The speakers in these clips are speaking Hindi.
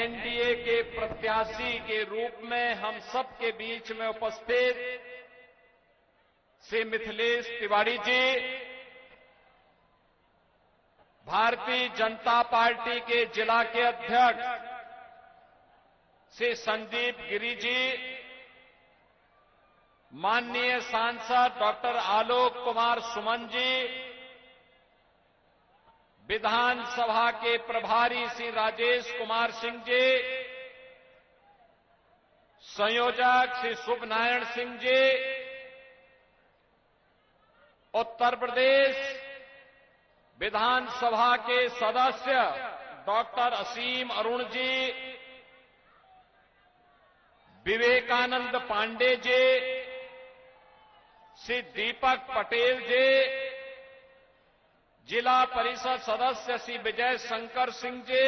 एनडीए के प्रत्याशी के रूप में हम सबके बीच में उपस्थित श्री मिथिलेश तिवारी जी, भारतीय जनता पार्टी के जिला के अध्यक्ष श्री संदीप गिरी जी, माननीय सांसद डॉक्टर आलोक कुमार सुमन जी, विधानसभा के प्रभारी श्री राजेश कुमार सिंह जी, संयोजक श्री शुभ नारायण सिंह जी, उत्तर प्रदेश विधानसभा के सदस्य डॉक्टर असीम अरुण जी, विवेकानंद पांडे जी, श्री दीपक पटेल जी, जिला परिषद सदस्य श्री विजय शंकर सिंह जी,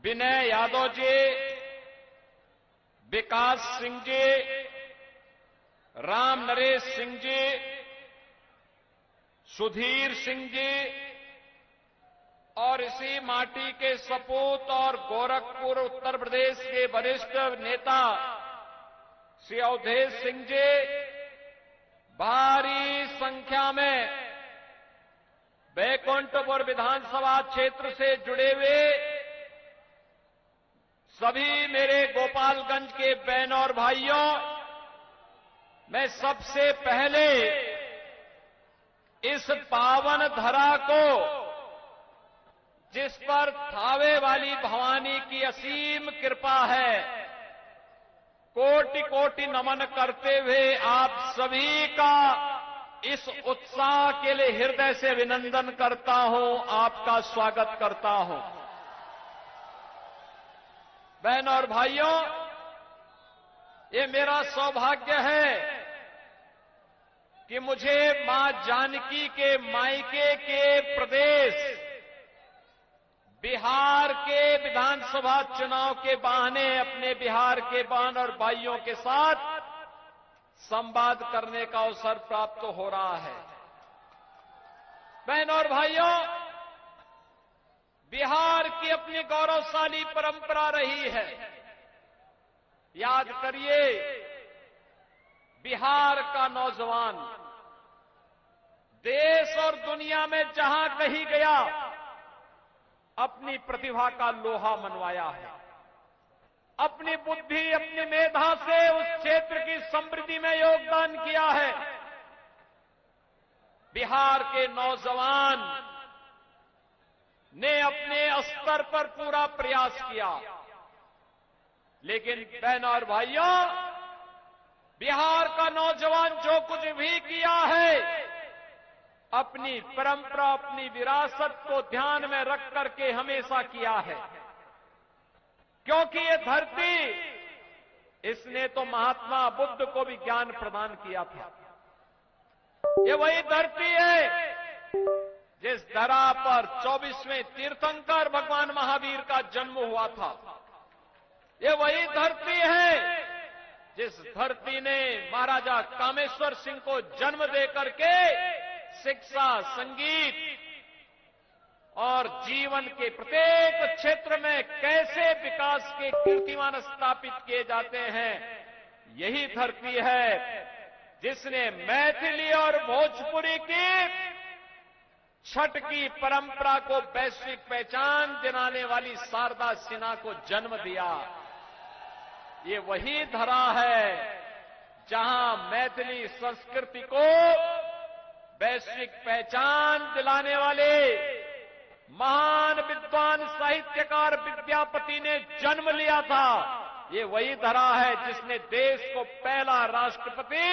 विनय यादव जी, विकास सिंह जी, राम नरेश सिंह जी, सुधीर सिंह जी और इसी माटी के सपूत और गोरखपुर उत्तर प्रदेश के वरिष्ठ नेता श्री अवधेश सिंह जी, भारी संख्या में बैकुंठपुर विधानसभा क्षेत्र से जुड़े हुए सभी मेरे गोपालगंज के बहनों और भाइयों, मैं सबसे पहले इस पावन धरा को, जिस पर थावे वाली भवानी की असीम कृपा है, कोटि कोटि नमन करते हुए आप सभी का इस उत्साह के लिए हृदय से अभिनंदन करता हूं, आपका स्वागत करता हूं। बहनों और भाइयों, ये मेरा सौभाग्य है कि मुझे मां जानकी के मायके के प्रदेश बिहार के विधानसभा चुनाव के बहाने अपने बिहार के बहन और भाइयों के साथ संवाद करने का अवसर प्राप्त हो रहा है। बहनों और भाइयों, बिहार की अपनी गौरवशाली परंपरा रही है। याद करिए, बिहार का नौजवान देश और दुनिया में जहां कहीं गया, अपनी प्रतिभा का लोहा मनवाया है, अपनी बुद्धि, अपनी मेधा से उस क्षेत्र की समृद्धि में योगदान किया है। बिहार के नौजवान ने अपने स्तर पर पूरा प्रयास किया, लेकिन बहनों और भाइयों, बिहार का नौजवान जो कुछ भी किया है, अपनी परंपरा, अपनी विरासत को ध्यान में रख करके हमेशा किया है। क्योंकि ये धरती, इसने तो महात्मा बुद्ध को भी ज्ञान प्रदान किया था। ये वही धरती है जिस धरा पर 24वें तीर्थंकर भगवान महावीर का जन्म हुआ था। ये वही धरती है जिस धरती ने महाराजा कामेश्वर सिंह को जन्म देकर के शिक्षा, संगीत और जीवन के प्रत्येक क्षेत्र में कैसे विकास के कीर्तिमान स्थापित किए जाते हैं, यही धरती है जिसने मैथिली और भोजपुरी की छठ की परंपरा को वैश्विक पहचान दिलाने वाली शारदा सिन्हा को जन्म दिया। ये वही धरा है जहां मैथिली संस्कृति को वैश्विक पहचान दिलाने वाले महान विद्वान साहित्यकार विद्यापति ने जन्म लिया था। ये वही धरा है जिसने देश को पहला राष्ट्रपति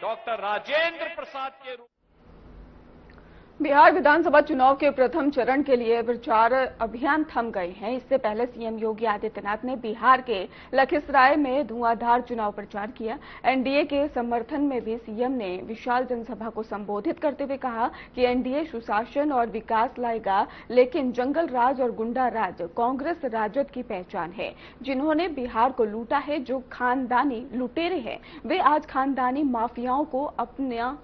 डॉक्टर राजेंद्र प्रसाद के रूप। बिहार विधानसभा चुनाव के प्रथम चरण के लिए प्रचार अभियान थम गए हैं। इससे पहले सीएम योगी आदित्यनाथ ने बिहार के लखीसराय में धुआंधार चुनाव प्रचार किया। एनडीए के समर्थन में भी सीएम ने विशाल जनसभा को संबोधित करते हुए कहा कि एनडीए सुशासन और विकास लाएगा, लेकिन जंगल राज और गुंडा राज कांग्रेस राजद की पहचान है। जिन्होंने बिहार को लूटा है, जो खानदानी लुटेरे हैं, वे आज खानदानी माफियाओं को अपना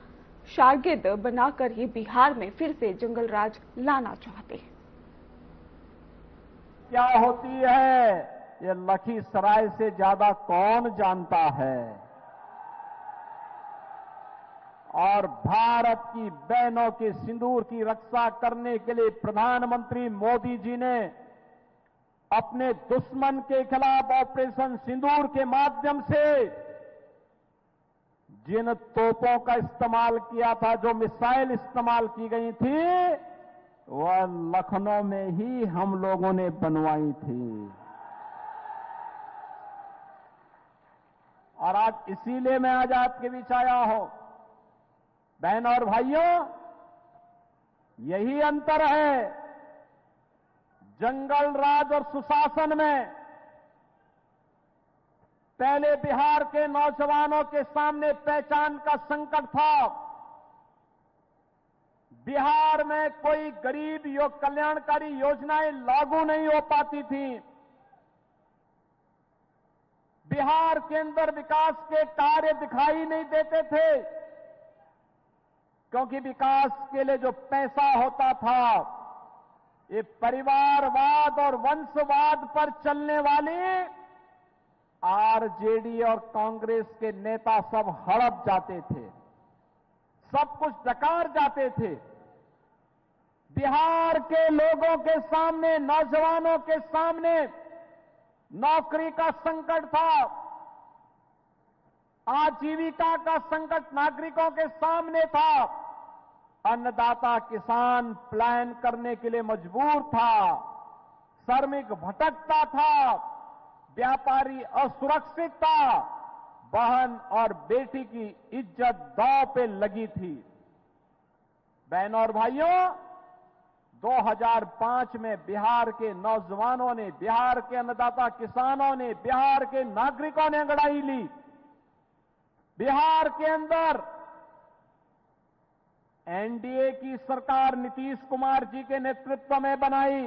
शागिर्द बनाकर ही बिहार में फिर से जंगल राज लाना चाहते हैं। क्या होती है ये लखीसराय से ज्यादा कौन जानता है। और भारत की बहनों के सिंदूर की रक्षा करने के लिए प्रधानमंत्री मोदी जी ने अपने दुश्मन के खिलाफ ऑपरेशन सिंदूर के माध्यम से जिन तोपों का इस्तेमाल किया था, जो मिसाइल इस्तेमाल की गई थी, वह लखनऊ में ही हम लोगों ने बनवाई थी। और आज इसीलिए मैं आज आपके बीच आया हूं। बहन और भाइयों, यही अंतर है जंगल राज और सुशासन में। पहले बिहार के नौजवानों के सामने पहचान का संकट था। बिहार में कोई गरीब कल्याणकारी योजनाएं लागू नहीं हो पाती थी। बिहार के अंदर विकास के कार्य दिखाई नहीं देते थे, क्योंकि विकास के लिए जो पैसा होता था, ये परिवारवाद और वंशवाद पर चलने वाली आरजेडी और कांग्रेस के नेता सब हड़प जाते थे, सब कुछ डकार जाते थे। बिहार के लोगों के सामने, नौजवानों के सामने नौकरी का संकट था, आजीविका का संकट नागरिकों के सामने था। अन्नदाता किसान प्लान करने के लिए मजबूर था, श्रमिक भटकता था, व्यापारी असुरक्षित था, बहन और बेटी की इज्जत दांव पे लगी थी। बहनों और भाइयों, 2005 में बिहार के नौजवानों ने, बिहार के अन्नदाता किसानों ने, बिहार के नागरिकों ने अंगड़ाई ली। बिहार के अंदर एनडीए की सरकार नीतीश कुमार जी के नेतृत्व में बनाई।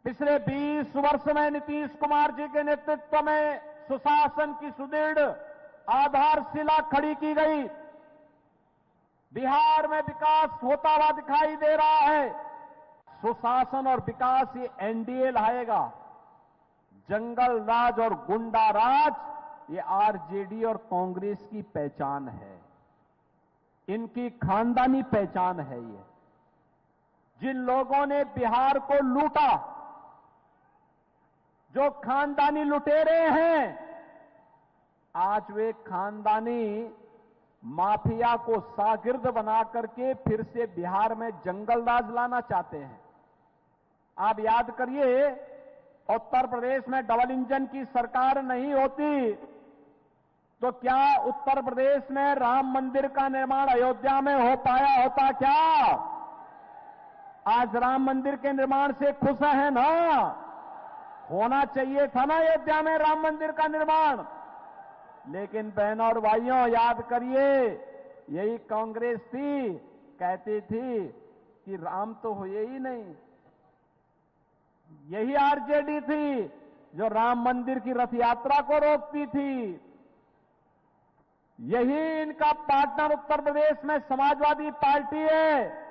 पिछले 20 वर्ष में नीतीश कुमार जी के नेतृत्व में सुशासन की सुदृढ़ आधारशिला खड़ी की गई। बिहार में विकास होता हुआ दिखाई दे रहा है। सुशासन और विकास ये एनडीए लाएगा। जंगल राज और गुंडा राज ये आरजेडी और कांग्रेस की पहचान है, इनकी खानदानी पहचान है। ये जिन लोगों ने बिहार को लूटा, जो खानदानी लुटेरे हैं, आज वे खानदानी माफिया को शागिर्द बना करके फिर से बिहार में जंगल राज लाना चाहते हैं। आप याद करिए, उत्तर प्रदेश में डबल इंजन की सरकार नहीं होती तो क्या उत्तर प्रदेश में राम मंदिर का निर्माण अयोध्या में हो पाया होता क्या? आज राम मंदिर के निर्माण से खुश हैं ना? होना चाहिए था ना अयोध्या में राम मंदिर का निर्माण। लेकिन बहनों और भाइयों, याद करिए, यही कांग्रेस थी, कहती थी कि राम तो हुए ही नहीं। यही आरजेडी थी जो राम मंदिर की रथ यात्रा को रोकती थी। यही इनका पार्टनर उत्तर प्रदेश में समाजवादी पार्टी है,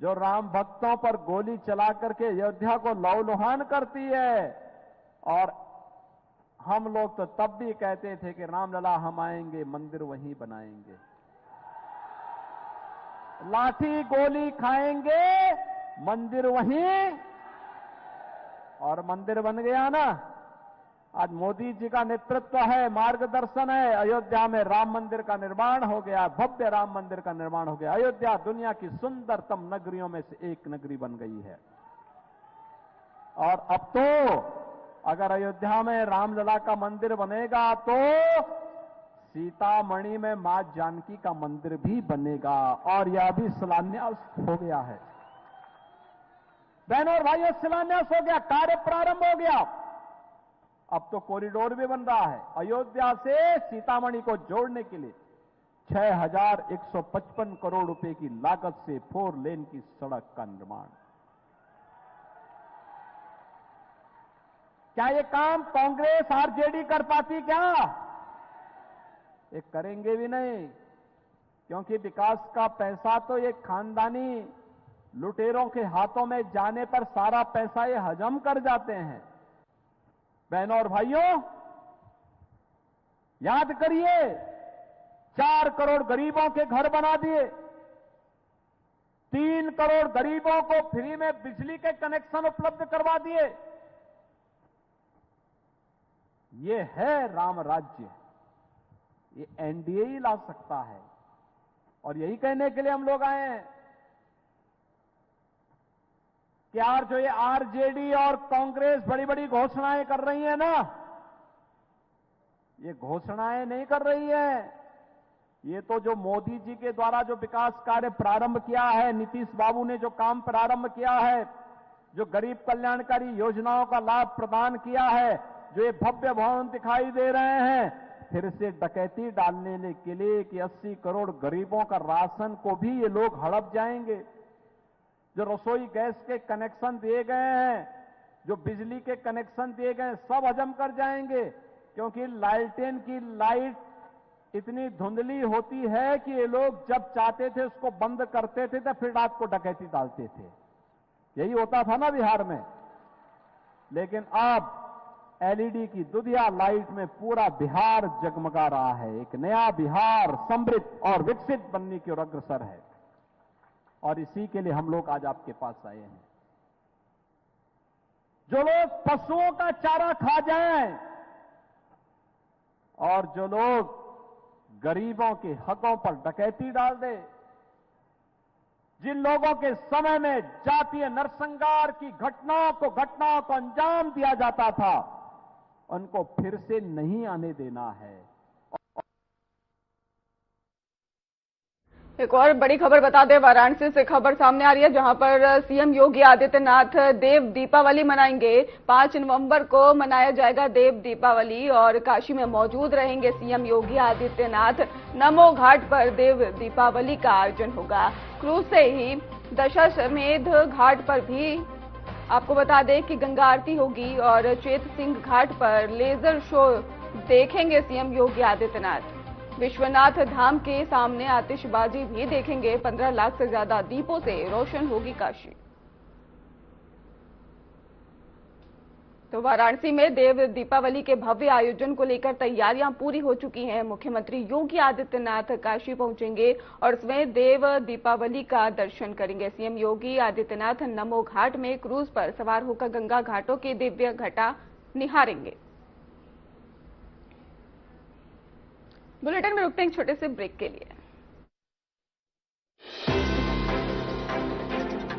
जो राम भक्तों पर गोली चला करके अयोध्या को लहूलुहान करती है। और हम लोग तो तब भी कहते थे कि रामलला हम आएंगे, मंदिर वहीं बनाएंगे, लाठी गोली खाएंगे, मंदिर वहीं। और मंदिर बन गया ना। आज मोदी जी का नेतृत्व है, मार्गदर्शन है, अयोध्या में राम मंदिर का निर्माण हो गया, भव्य राम मंदिर का निर्माण हो गया। अयोध्या दुनिया की सुंदरतम नगरियों में से एक नगरी बन गई है। और अब तो अगर अयोध्या में रामलला का मंदिर बनेगा तो सीतामढ़ी में मां जानकी का मंदिर भी बनेगा, और यह भी शिलान्यास हो गया है। बहनों और भाइयों, शिलान्यास हो गया, कार्य प्रारंभ हो गया। अब तो कॉरिडोर भी बन रहा है अयोध्या से सीतामढ़ी को जोड़ने के लिए। 6155 करोड़ रुपए की लागत से 4 लेन की सड़क का निर्माण। क्या ये काम कांग्रेस आरजेडी कर पाती क्या? ये करेंगे भी नहीं, क्योंकि विकास का पैसा तो ये खानदानी लुटेरों के हाथों में जाने पर सारा पैसा ये हजम कर जाते हैं। बहनों और भाइयों, याद करिए, 4 करोड़ गरीबों के घर बना दिए, 3 करोड़ गरीबों को फ्री में बिजली के कनेक्शन उपलब्ध करवा दिए। ये है राम राज्य, ये एनडीए ही ला सकता है। और यही कहने के लिए हम लोग आए हैं कि यार जो ये आरजेडी और कांग्रेस बड़ी बड़ी घोषणाएं कर रही है ना, ये घोषणाएं नहीं कर रही है। ये तो जो मोदी जी के द्वारा जो विकास कार्य प्रारंभ किया है, नीतीश बाबू ने जो काम प्रारंभ किया है, जो गरीब कल्याणकारी योजनाओं का लाभ प्रदान किया है, जो ये भव्य भवन दिखाई दे रहे हैं, फिर से डकैती डालने के लिए कि 80 करोड़ गरीबों का राशन को भी ये लोग हड़प जाएंगे। जो रसोई गैस के कनेक्शन दिए गए हैं, जो बिजली के कनेक्शन दिए गए हैं, सब हजम कर जाएंगे। क्योंकि लालटेन की लाइट इतनी धुंधली होती है कि ये लोग जब चाहते थे उसको बंद करते थे तो फिर रात को डकैती डालते थे। यही होता था ना बिहार में। लेकिन अब एलईडी की दुधिया लाइट में पूरा बिहार जगमगा रहा है। एक नया बिहार समृद्ध और विकसित बनने की ओर अग्रसर है। और इसी के लिए हम लोग आज आपके पास आए हैं। जो लोग पशुओं का चारा खा जाएं और जो लोग गरीबों के हकों पर डकैती डाल दे, जिन लोगों के समय में जातीय नरसंहार की घटनाओं को अंजाम दिया जाता था, उनको फिर से नहीं आने देना है। एक और बड़ी खबर बता दें, वाराणसी से खबर सामने आ रही है, जहां पर सीएम योगी आदित्यनाथ देव दीपावली मनाएंगे। 5 नवंबर को मनाया जाएगा देव दीपावली और काशी में मौजूद रहेंगे सीएम योगी आदित्यनाथ। नमो घाट पर देव दीपावली का आयोजन होगा। क्रूज से ही दशाश्वमेध घाट पर भी आपको बता दें कि गंगा आरती होगी और चेत सिंह घाट पर लेजर शो देखेंगे सीएम योगी आदित्यनाथ। विश्वनाथ धाम के सामने आतिशबाजी भी देखेंगे। 15 लाख से ज्यादा दीपों से रोशन होगी काशी। तो वाराणसी में देव दीपावली के भव्य आयोजन को लेकर तैयारियां पूरी हो चुकी हैं। मुख्यमंत्री योगी आदित्यनाथ काशी पहुंचेंगे और इसमें देव दीपावली का दर्शन करेंगे। सीएम योगी आदित्यनाथ नमो घाट में क्रूज पर सवार होकर गंगा घाटों की दिव्य घटा निहारेंगे। बुलेटिन में रुकते हैं एक छोटे से ब्रेक के लिए।